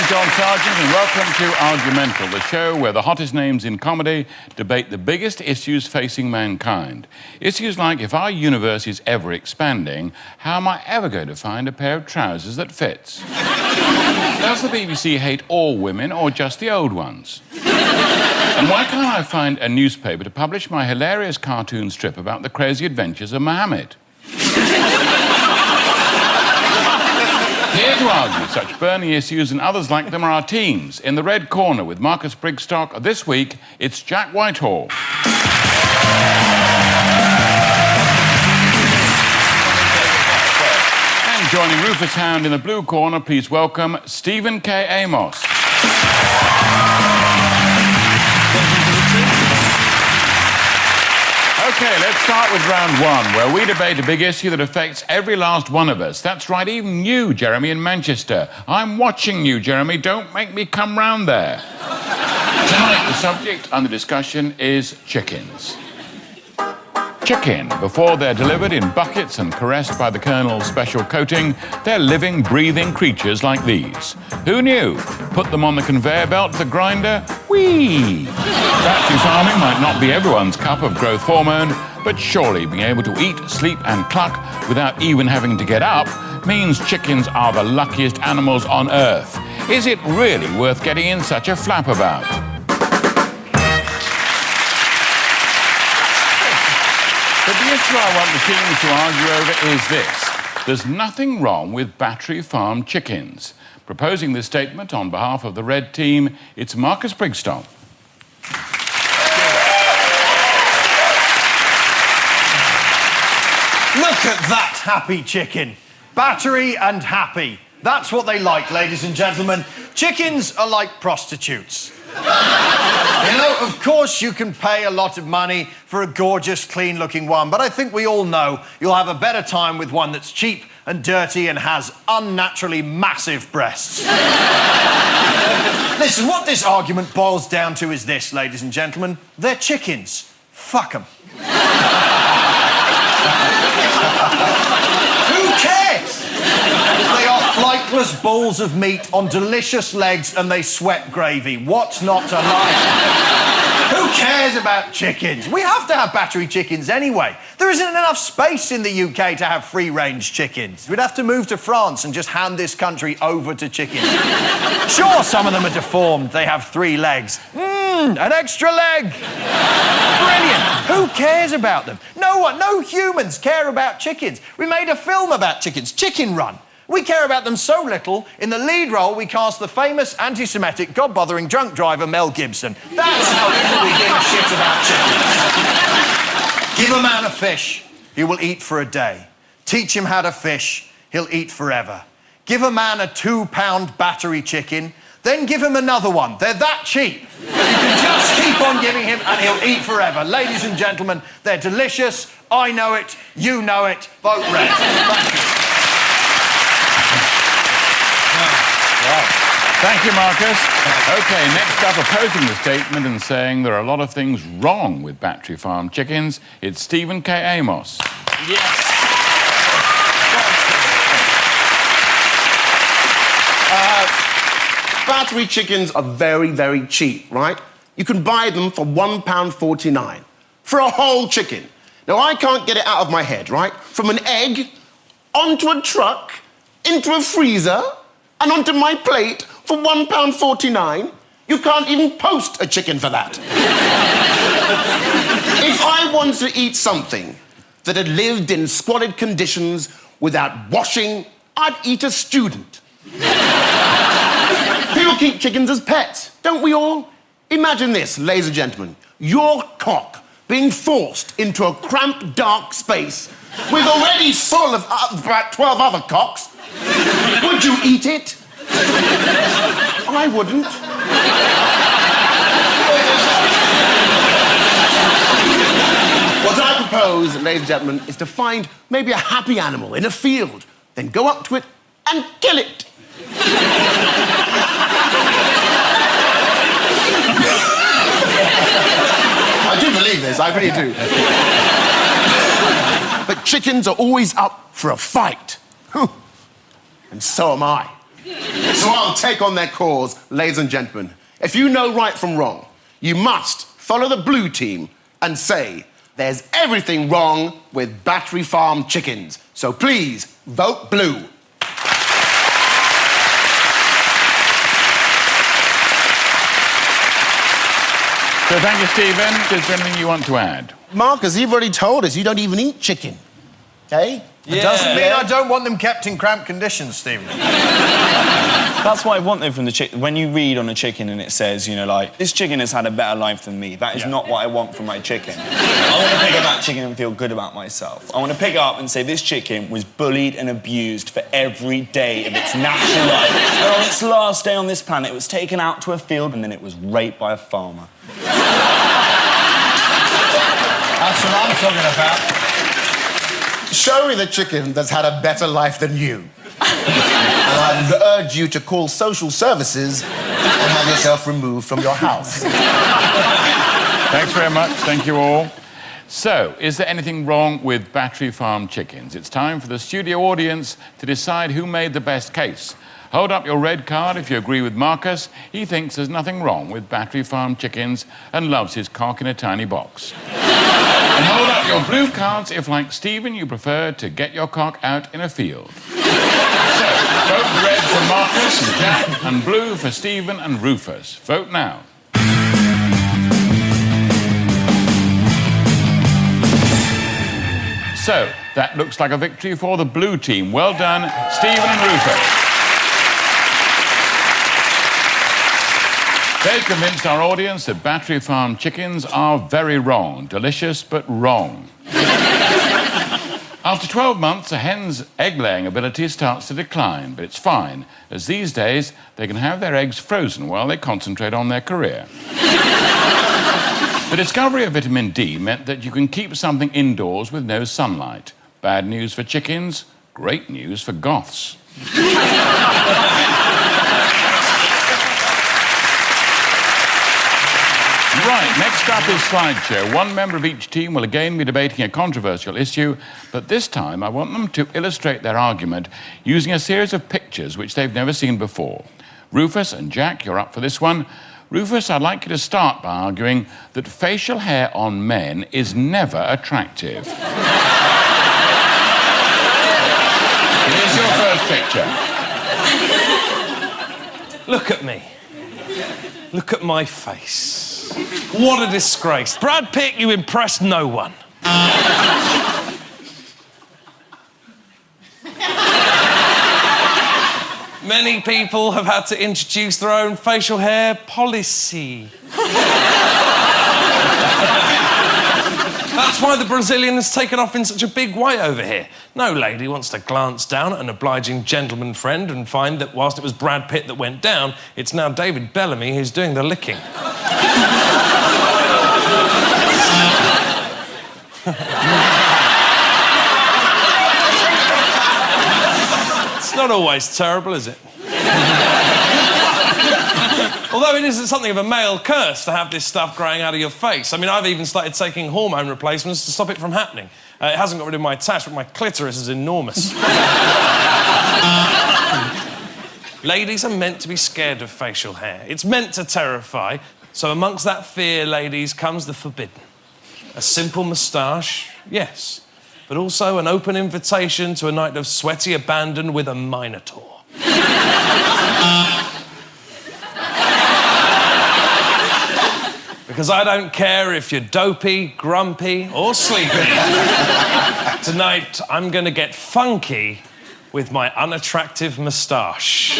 I'm John Sargent, and welcome to Argumental, the show where the hottest names in comedy debate the biggest issues facing mankind. Issues like, if our universe is ever expanding, how am I ever going to find a pair of trousers that fits? Does the BBC hate all women or just the old ones? And why can't I find a newspaper to publish my hilarious cartoon strip about the crazy adventures of Mohammed? Here to argue such burning issues and others like them are our teams. In the red corner with Marcus Brigstock, this week, it's Jack Whitehall. And joining Rufus Hound in the blue corner, please welcome Stephen K. Amos. OK, let's start with round one, where we debate a big issue that affects every last one of us. That's right, even you, Jeremy, in Manchester. I'm watching you, Jeremy. Don't make me come round there. Tonight, the subject under discussion is chickens. Chicken. Before they're delivered in buckets and caressed by the Colonel's special coating, they're living, breathing creatures like these. Who knew? Put them on the conveyor belt, the grinder, whee! Factory farming might not be everyone's cup of growth hormone, but surely being able to eat, sleep and cluck without even having to get up means chickens are the luckiest animals on Earth. Is it really worth getting in such a flap about? But the issue I want the teams to argue over is this. There's nothing wrong with battery-farmed chickens. Proposing this statement on behalf of the red team, it's Marcus Brigstock. Look at that happy chicken. Battery and happy. That's what they like, ladies and gentlemen. Chickens are like prostitutes. You know, of course you can pay a lot of money for a gorgeous, clean-looking one, but I think we all know you'll have a better time with one that's cheap and dirty and has unnaturally massive breasts. Listen, what this argument boils down to is this, ladies and gentlemen. They're chickens. Fuck them. Who cares? They are flightless balls of meat on delicious legs and they sweat gravy. What's not to like? Who cares about chickens? We have to have battery chickens anyway. There isn't enough space in the UK to have free-range chickens. We'd have to move to France and just hand this country over to chickens. Sure, some of them are deformed. They have 3 legs. An extra leg. Brilliant. Who cares about them? No one, no humans care about chickens. We made a film about chickens, Chicken Run. We care about them so little, in the lead role we cast the famous anti-Semitic, God-bothering drunk driver Mel Gibson. That's how little we give a shit about chickens. Give a man a fish, he will eat for a day. Teach him how to fish, he'll eat forever. Give a man a 2-pound battery chicken, then give him another one. They're that cheap. You can just keep on giving him and he'll eat forever. Ladies and gentlemen, they're delicious. I know it. You know it. Vote red. Thank you. Thank you, Marcus. OK, next up, opposing the statement and saying there are a lot of things wrong with battery-farmed chickens, it's Stephen K. Amos. Yes. Battery chickens are very, very cheap, right? You can buy them for £1.49 for a whole chicken. Now, I can't get it out of my head, right? From an egg, onto a truck, into a freezer, and onto my plate for £1.49. You can't even post a chicken for that. If I wanted to eat something that had lived in squalid conditions without washing, I'd eat a student. People keep chickens as pets, don't we all? Imagine this, ladies and gentlemen. Your cock being forced into a cramped, dark space with already full of about 12 other cocks. Would you eat it? I wouldn't. What I propose, ladies and gentlemen, is to find maybe a happy animal in a field, then go up to it and kill it. I do believe this, I really do. But chickens are always up for a fight. And so am I. So I'll take on their cause, ladies and gentlemen. If you know right from wrong, you must follow the blue team and say, there's everything wrong with Battery Farm chickens. So please, vote blue. So thank you, Stephen. Is there anything you want to add? Marcus, you've already told us you don't even eat chicken. Okay? It doesn't mean I don't want them kept in cramped conditions, Stephen. That's what I want, though, from the chicken. When you read on a chicken and it says, you know, like, this chicken has had a better life than me, that is not what I want from my chicken. I want to pick up that chicken and feel good about myself. I want to pick it up and say, this chicken was bullied and abused for every day of its natural life. And on its last day on this planet, it was taken out to a field and then it was raped by a farmer. That's what I'm talking about. Show me the chicken that's had a better life than you. And I would urge you to call social services and have yourself removed from your house. Thanks very much. Thank you all. So, is there anything wrong with Battery Farm chickens? It's time for the studio audience to decide who made the best case. Hold up your red card if you agree with Marcus. He thinks there's nothing wrong with Battery Farm chickens and loves his cock in a tiny box. And hold up your blue cards if, like Stephen, you prefer to get your cock out in a field. So, vote red for Marcus and Jack, and blue for Stephen and Rufus. Vote now. So, that looks like a victory for the blue team. Well done, Stephen and Rufus. They've convinced our audience that Battery Farm chickens are very wrong. Delicious, but wrong. After 12 months, a hen's egg-laying ability starts to decline, but it's fine, as these days they can have their eggs frozen while they concentrate on their career. The discovery of vitamin D meant that you can keep something indoors with no sunlight. Bad news for chickens, great news for goths. Right, next up is slideshow. One member of each team will again be debating a controversial issue, but this time I want them to illustrate their argument using a series of pictures which they've never seen before. Rufus and Jack, you're up for this one. Rufus, I'd like you to start by arguing that facial hair on men is never attractive. Here's your first picture. Look at me. Look at my face. What a disgrace. Brad Pitt, you impressed no one. Many people have had to introduce their own facial hair policy. That's why the Brazilian has taken off in such a big way over here. No lady wants to glance down at an obliging gentleman friend and find that whilst it was Brad Pitt that went down, it's now David Bellamy who's doing the licking. It's not always terrible, is it? Although it isn't something of a male curse to have this stuff growing out of your face. I mean, I've even started taking hormone replacements to stop it from happening. It hasn't got rid of my tash, but my clitoris is enormous. Ladies are meant to be scared of facial hair. It's meant to terrify. So amongst that fear, ladies, comes the forbidden. A simple moustache, yes, but also an open invitation to a night of sweaty abandon with a minotaur. Because I don't care if you're dopey, grumpy, or sleepy. Tonight, I'm going to get funky with my unattractive moustache.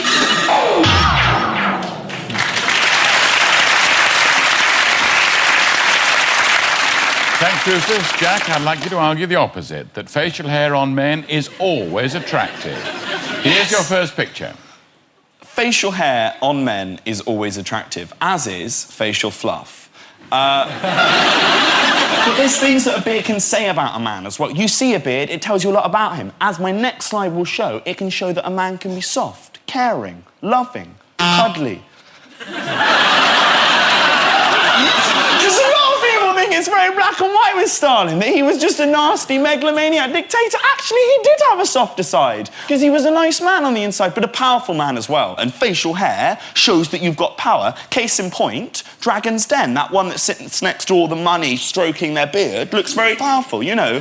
Thanks, Rufus. Jack, I'd like you to argue the opposite, that facial hair on men is always attractive. Here's your first picture. Facial hair on men is always attractive, as is facial fluff. But there's things that a beard can say about a man as well. You see a beard, it tells you a lot about him. As my next slide will show, it can show that a man can be soft, caring, loving, cuddly. Because a lot of people think it's very black and white with Stalin, that he was just a nasty megalomaniac dictator. Actually, he did have a softer side, because he was a nice man on the inside, but a powerful man as well. And facial hair shows that you've got power. Case in point, Dragon's Den, that one that sits next to all the money stroking their beard, looks very powerful, you know,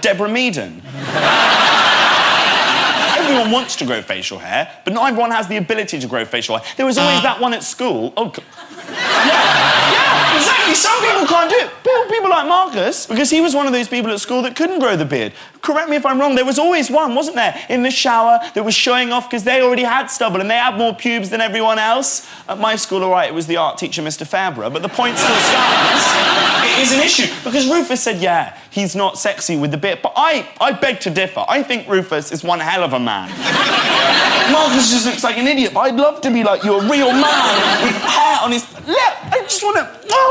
Deborah Meaden. Everyone wants to grow facial hair, but not everyone has the ability to grow facial hair. There was always that one at school. Oh, yeah, exactly. Some people can't do it. People like Marcus, because he was one of those people at school that couldn't grow the beard. Correct me if I'm wrong, there was always one, wasn't there, in the shower that was showing off because they already had stubble and they had more pubes than everyone else. At my school, all right, it was the art teacher, Mr. Fabra, but the point still stands. It is an issue, because Rufus said, yeah, he's not sexy with the beard, but I beg to differ. I think Rufus is one hell of a man. Marcus just looks like an idiot, but I'd love to be like you, a real man with hair on his lip. I just want to,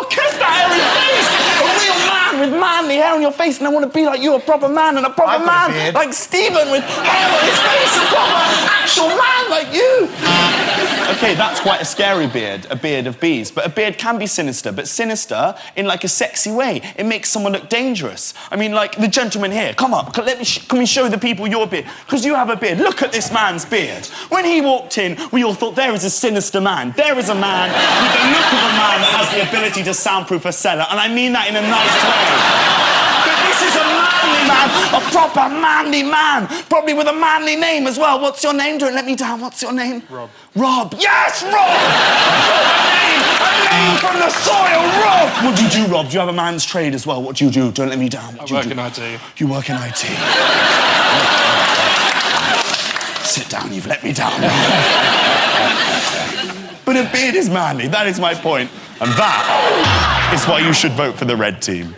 kiss that hairy face. A real man with manly hair on your face, and I want to be like you, a proper man, and a proper man like Stephen with hair on his face, a proper actual man like you. Okay, that's quite a scary beard, a beard of bees, but a beard can be sinister, but sinister in like a sexy way. It makes someone look dangerous. I mean, like the gentleman here, come up, can we show the people your beard? Because you have a beard. Look at this man's beard. When he walked in, we all thought, there is a sinister man. There is a man with the look of a man that has the ability to soundproof a cellar, and I mean that in a nice way. But this is a manly man, a proper manly man, probably with a manly name as well. What's your name? Don't let me down. What's your name? Rob. Rob. Yes, Rob! A name from the soil, Rob! What do you do, Rob? Do you have a man's trade as well? What do you do? Don't let me down. What do you do? I work in IT. You work in IT. Sit down, you've let me down. But a beard is manly, that is my point. And that is why you should vote for the red team.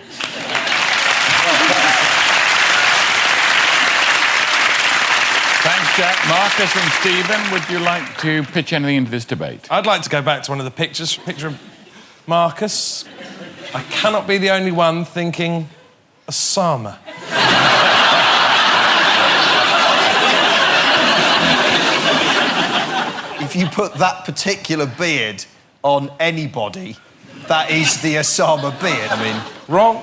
Thanks, Jack. Marcus and Stephen, would you like to pitch anything into this debate? I'd like to go back to one of the pictures. Picture of Marcus. I cannot be the only one thinking Osama. If you put that particular beard on anybody, that is the Osama beard. I mean, Wrong.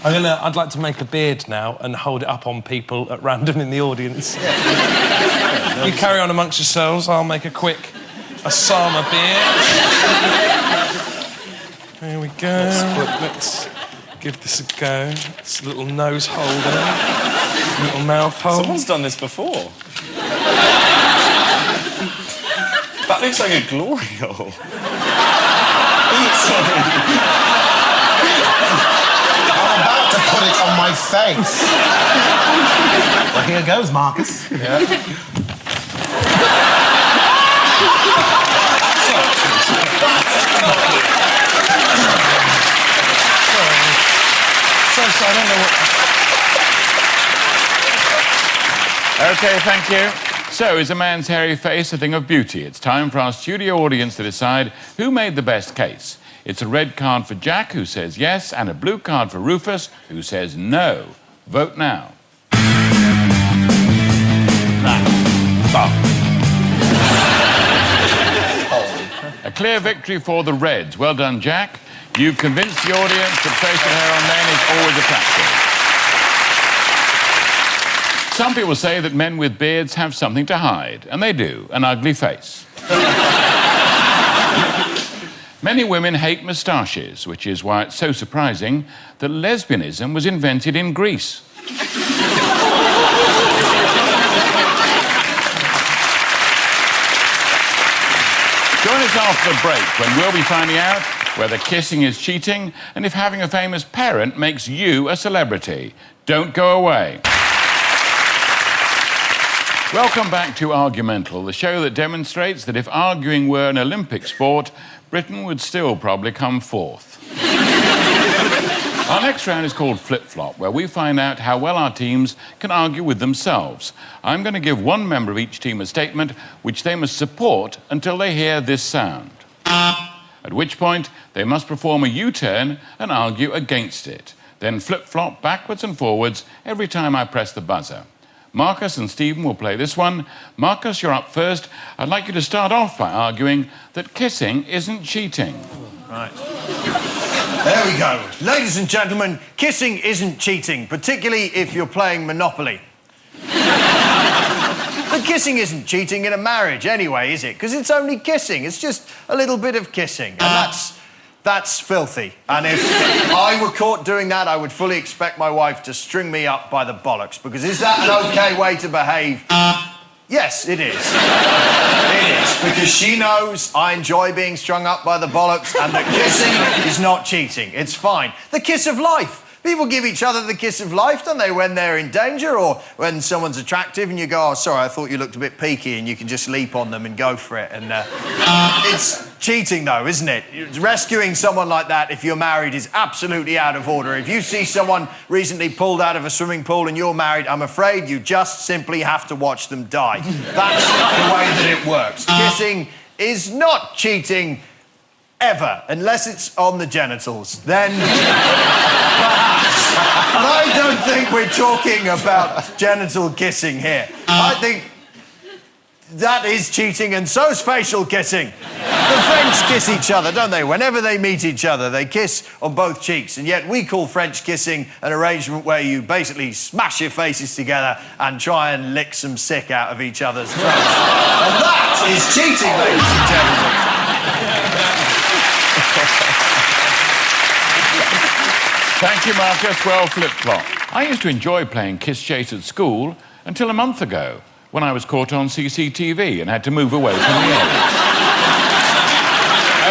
I'd like to make a beard now and hold it up on people at random in the audience. You carry on amongst yourselves, I'll make a quick Osama beard. There we go. Let's give this a go. It's a little nose holder, little mouth hole. Someone's done this before. That looks like a glory hole. I'm about to put it on my face. Well, here goes, Marcus. yeah. So I don't know what... OK, thank you. So, is a man's hairy face a thing of beauty? It's time for our studio audience to decide who made the best case. It's a red card for Jack, who says yes, and a blue card for Rufus, who says no. Vote now. A clear victory for the Reds. Well done, Jack. You've convinced the audience that facial hair on men is always attractive. Some people say that men with beards have something to hide, and they do, an ugly face. Many women hate moustaches, which is why it's so surprising that lesbianism was invented in Greece. Join us after the break, when we'll be finding out whether kissing is cheating and if having a famous parent makes you a celebrity. Don't go away. Welcome back to Argumental, the show that demonstrates that if arguing were an Olympic sport, Britain would still probably come fourth. Our next round is called Flip-Flop, where we find out how well our teams can argue with themselves. I'm going to give one member of each team a statement which they must support until they hear this sound. At which point, they must perform a U-turn and argue against it. Then flip-flop backwards and forwards every time I press the buzzer. Marcus and Stephen will play this one. Marcus, you're up first. I'd like you to start off by arguing that kissing isn't cheating. Right. There we go. Ladies and gentlemen, kissing isn't cheating, particularly if you're playing Monopoly. But kissing isn't cheating in a marriage anyway, is it? Because it's only kissing. It's just a little bit of kissing. And that's filthy. And if I were caught doing that, I would fully expect my wife to string me up by the bollocks. Because is that an OK way to behave? Yes, it is. It is. Because she knows I enjoy being strung up by the bollocks and that kissing is not cheating. It's fine. The kiss of life. People give each other the kiss of life, don't they, when they're in danger or when someone's attractive and you go, oh, sorry, I thought you looked a bit peaky, and you can just leap on them and go for it. And it's cheating, though, isn't it? Rescuing someone like that, if you're married, is absolutely out of order. If you see someone recently pulled out of a swimming pool and you're married, I'm afraid you just simply have to watch them die. That's the way that it works. Kissing is not cheating ever, unless it's on the genitals. Then perhaps. But I don't think we're talking about genital kissing here. I think that is cheating, and so's facial kissing. The French kiss each other, don't they? Whenever they meet each other, they kiss on both cheeks, and yet we call French kissing an arrangement where you basically smash your faces together and try and lick some sick out of each other's throats. And that is cheating, ladies and gentlemen. Thank you, Marcus. Well, flip-flop. I used to enjoy playing Kiss Chase at school until a month ago, when I was caught on CCTV and had to move away from the edge.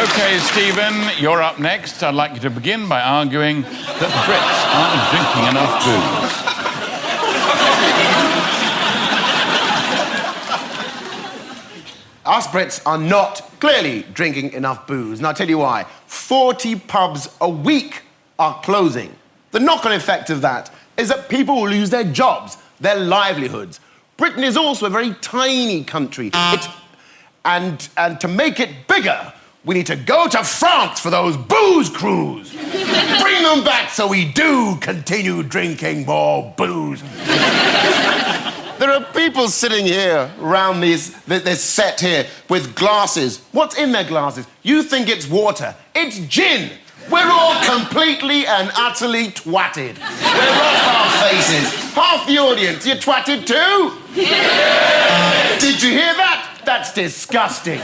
OK, Stephen, you're up next. I'd like you to begin by arguing that Brits aren't drinking enough booze. Us Brits are not clearly drinking enough booze, and I'll tell you why. 40 pubs a week are closing. The knock-on effect of that is that people will lose their jobs, their livelihoods. Britain is also a very tiny country. And to make it bigger, we need to go to France for those booze crews. Bring them back so we do continue drinking more booze. There are people sitting here around this set here with glasses. What's in their glasses? You think it's water. It's gin. We're all completely and utterly twatted. We're off our faces. Half the audience, you twatted too? Yeah. Did you hear that? That's disgusting.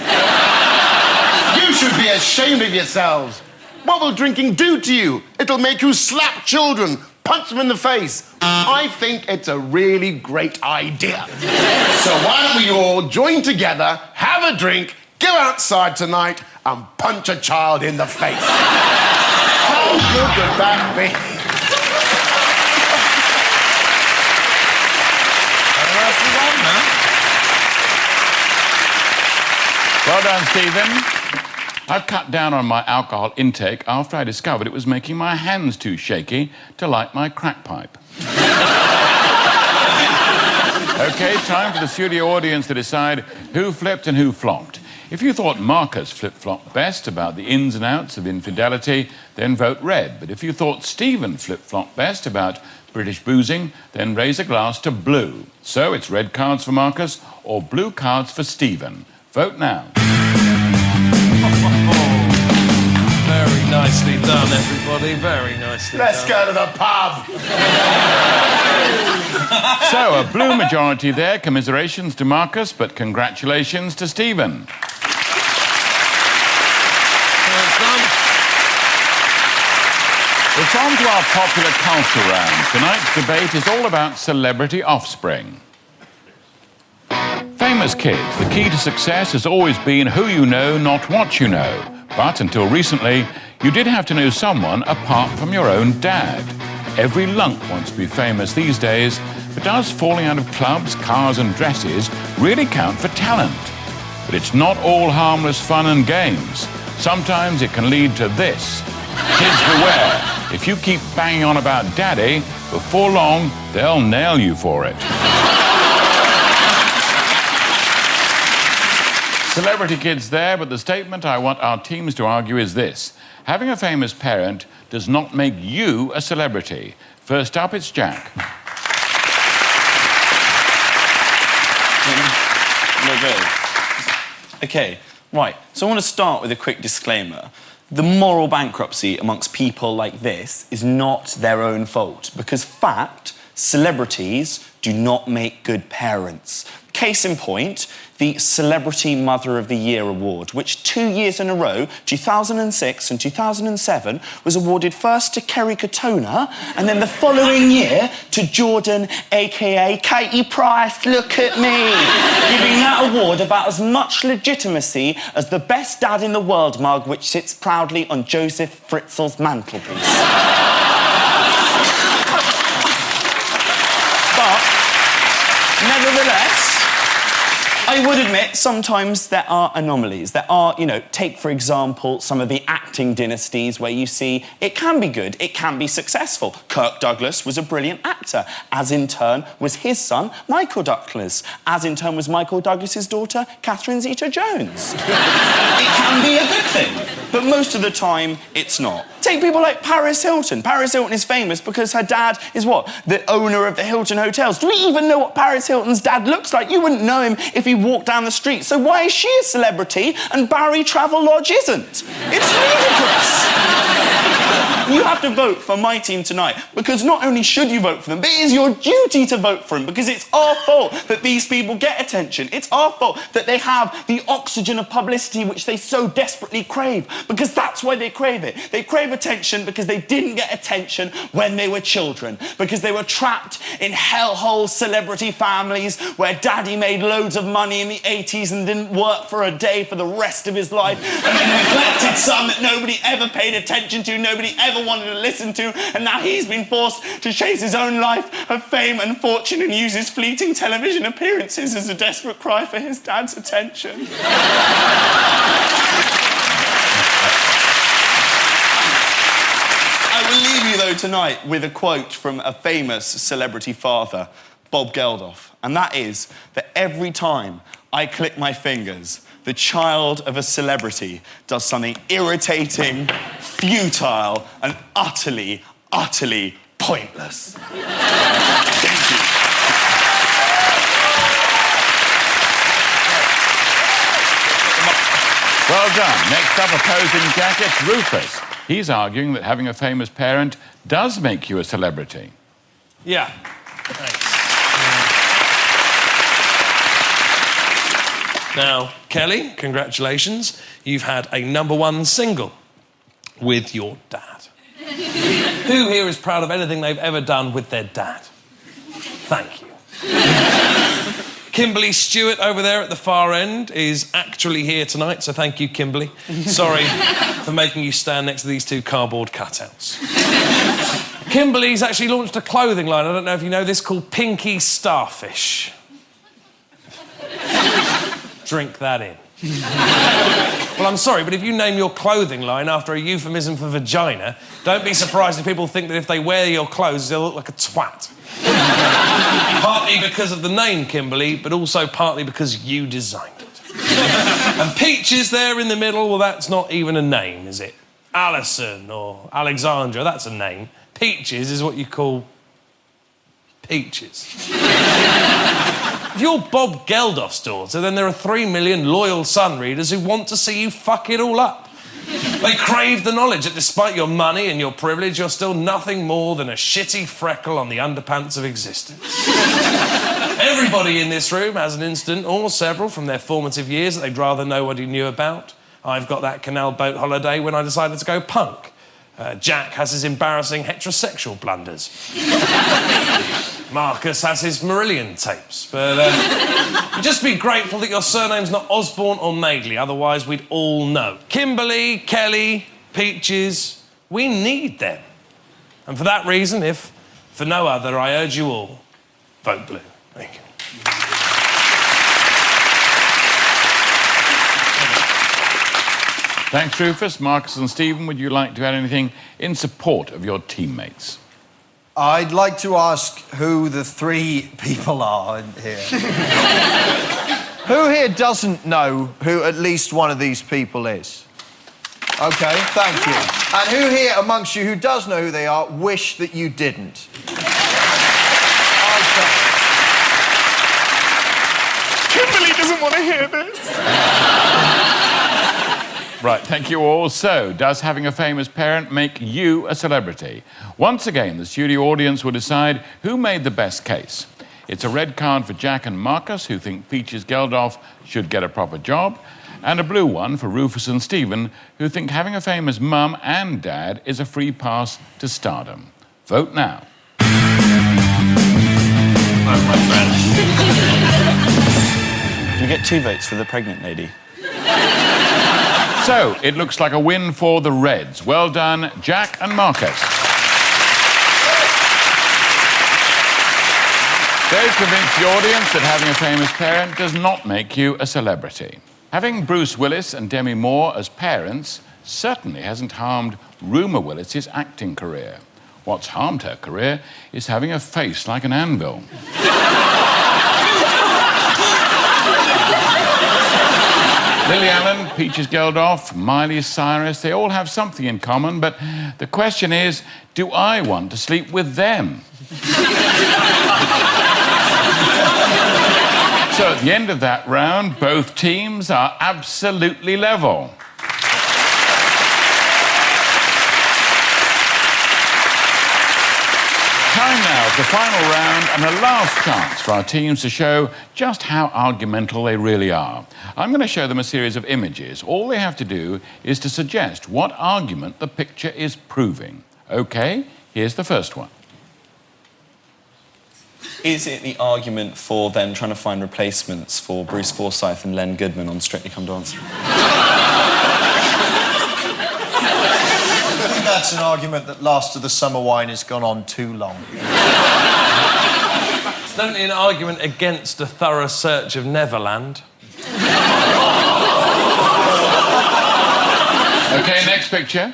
You should be ashamed of yourselves. What will drinking do to you? It'll make you slap children, punch them in the face. I think it's a really great idea. So why don't we all join together, have a drink, go outside tonight and punch a child in the face. How good would that be? Well done, Stephen. I've cut down on my alcohol intake after I discovered it was making my hands too shaky to light my crack pipe. OK, time for the studio audience to decide who flipped and who flopped. If you thought Marcus flip-flopped best about the ins and outs of infidelity, then vote red. But if you thought Stephen flip-flopped best about British boozing, then raise a glass to blue. So it's red cards for Marcus or blue cards for Stephen. Vote now. Very nicely done, everybody. Very nicely Let's done. go to the pub. So, a blue majority there. Commiserations to Marcus, but congratulations to Stephen. It's on to our popular culture round. Tonight's debate is all about celebrity offspring. Famous kids, the key to success has always been who you know, not what you know. But until recently, you did have to know someone apart from your own dad. Every lunk wants to be famous these days, but does falling out of clubs, cars and dresses really count for talent? But it's not all harmless fun and games. Sometimes it can lead to this. Kids beware. If you keep banging on about daddy, before long, they'll nail you for it. Celebrity kids there, but the statement I want our teams to argue is this. Having a famous parent does not make you a celebrity. First up, it's Jack. Okay, right. So I want to start with a quick disclaimer. The moral bankruptcy amongst people like this is not their own fault, because fact, celebrities do not make good parents. Case in point, the Celebrity Mother of the Year award, which 2 years in a row, 2006 and 2007, was awarded first to Kerry Katona and then the following year to Jordan, aka Katie Price, look at me, giving that award about as much legitimacy as the best dad in the world mug, which sits proudly on Joseph Fritzl's mantelpiece. But, nevertheless, I would admit sometimes there are anomalies. There are, take for example some of the acting dynasties where you see it can be good, it can be successful. Kirk Douglas was a brilliant actor, as in turn was his son, Michael Douglas, as in turn was Michael Douglas's daughter, Catherine Zeta-Jones. It can be a good thing, but most of the time it's not. Take people like Paris Hilton. Paris Hilton is famous because her dad is what? The owner of the Hilton Hotels. Do we even know what Paris Hilton's dad looks like? You wouldn't know him if he walked down the street. So why is she a celebrity and Barry Travelodge isn't? It's ludicrous. You have to vote for my team tonight because not only should you vote for them, but it is your duty to vote for them because it's our fault that these people get attention. It's our fault that they have the oxygen of publicity which they so desperately crave because that's why they crave it. They crave attention because they didn't get attention when they were children, because they were trapped in hellhole celebrity families where daddy made loads of money in the 80s and didn't work for a day for the rest of his life, and then neglected son that nobody ever paid attention to, nobody ever wanted to listen to, and now he's been forced to chase his own life of fame and fortune and use his fleeting television appearances as a desperate cry for his dad's attention. I will leave you, though, tonight with a quote from a famous celebrity father, Bob Geldof, and that is that every time I click my fingers, the child of a celebrity does something irritating, futile, and utterly, utterly pointless. Thank you. Well done. Next up, opposing jackets, Rufus. He's arguing that having a famous parent does make you a celebrity. Yeah. Thanks. Now, Kelly, congratulations. You've had a #1 single with your dad. Who here is proud of anything they've ever done with their dad? Thank you. Kimberly Stewart over there at the far end is actually here tonight, so thank you, Kimberly. Sorry for making you stand next to these two cardboard cutouts. Kimberly's actually launched a clothing line, I don't know if you know this, called Pinky Starfish. Drink that in. Well, I'm sorry, but if you name your clothing line after a euphemism for vagina, don't be surprised if people think that if they wear your clothes, they'll look like a twat. Partly because of the name, Kimberly, but also partly because you designed it. And Peaches there in the middle, well, that's not even a name, is it? Alison or Alexandra, that's a name. Peaches is what you call peaches. If you're Bob Geldof's daughter, then there are 3 million loyal Sun readers who want to see you fuck it all up. They crave the knowledge that despite your money and your privilege, you're still nothing more than a shitty freckle on the underpants of existence. Everybody in this room has an incident or several from their formative years that they'd rather nobody knew about. I've got that canal boat holiday when I decided to go punk. Jack has his embarrassing heterosexual blunders. Marcus has his Marillion tapes, but just be grateful that your surname's not Osborne or Madeley, otherwise we'd all know. Kimberly, Kelly, Peaches, we need them. And for that reason, if for no other, I urge you all, vote blue. Thank you. Thanks, Rufus. Marcus and Stephen, would you like to add anything in support of your teammates? I'd like to ask who the 3 people are in here. Who here doesn't know who at least one of these people is? OK, thank you. And who here amongst you who does know who they are, wish that you didn't? OK. Kimberly doesn't want to hear this. Right, thank you all. So, does having a famous parent make you a celebrity? Once again, the studio audience will decide who made the best case. It's a red card for Jack and Marcus, who think Peaches Geldof should get a proper job, and a blue one for Rufus and Stephen, who think having a famous mum and dad is a free pass to stardom. Vote now. Oh, my friend. Do we get 2 votes for the pregnant lady? So, it looks like a win for the Reds. Well done, Jack and Marcus. They've convinced the audience that having a famous parent does not make you a celebrity. Having Bruce Willis and Demi Moore as parents certainly hasn't harmed Rumour Willis's acting career. What's harmed her career is having a face like an anvil. Lily Allen, Peaches Geldof, Miley Cyrus, they all have something in common, but the question is, do I want to sleep with them? So at the end of that round, both teams are absolutely level. Time now for the final round and a last chance for our teams to show just how argumental they really are. I'm going to show them a series of images. All they have to do is to suggest what argument the picture is proving. OK, here's the first one. Is it the argument for them trying to find replacements for Bruce Forsyth and Len Goodman on Strictly Come Dancing? I think that's an argument that Last of the Summer Wine has gone on too long. It's definitely an argument against a thorough search of Neverland. OK, next picture.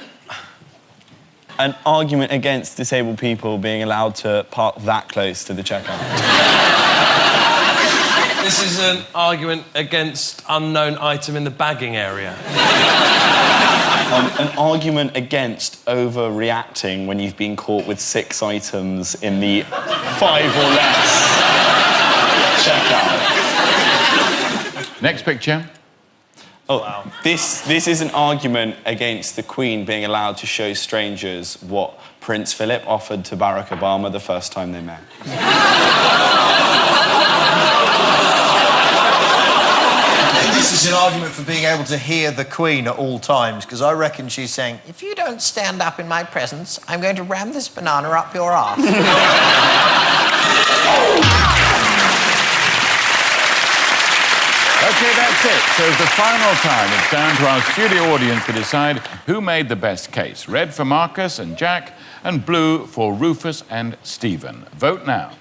An argument against disabled people being allowed to park that close to the checkout. This is an argument against unknown item in the bagging area. An argument against overreacting when you've been caught with 6 items in the 5 or less checkout. Next picture. Oh, wow. This is an argument against the Queen being allowed to show strangers what Prince Philip offered to Barack Obama the first time they met. This is an argument for being able to hear the Queen at all times, because I reckon she's saying, if you don't stand up in my presence, I'm going to ram this banana up your arse. OK, that's it. So the final time, it's down to our studio audience to decide who made the best case. Red for Marcus and Jack, and blue for Rufus and Stephen. Vote now.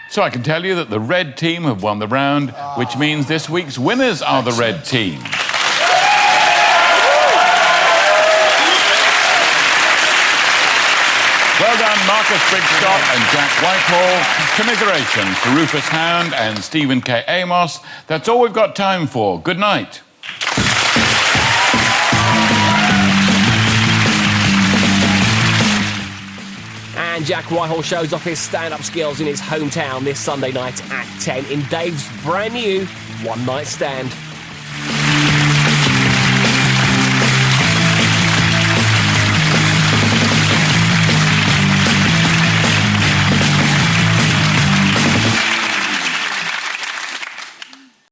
So I can tell you that the red team have won the round, which means this week's winners are the red team. Well done, Marcus Brigstock and Jack Whitehall. Commiserations to Rufus Hound and Stephen K. Amos. That's all we've got time for. Good night. And Jack Whitehall shows off his stand-up skills in his hometown this Sunday night at 10 in Dave's brand new One Night Stand.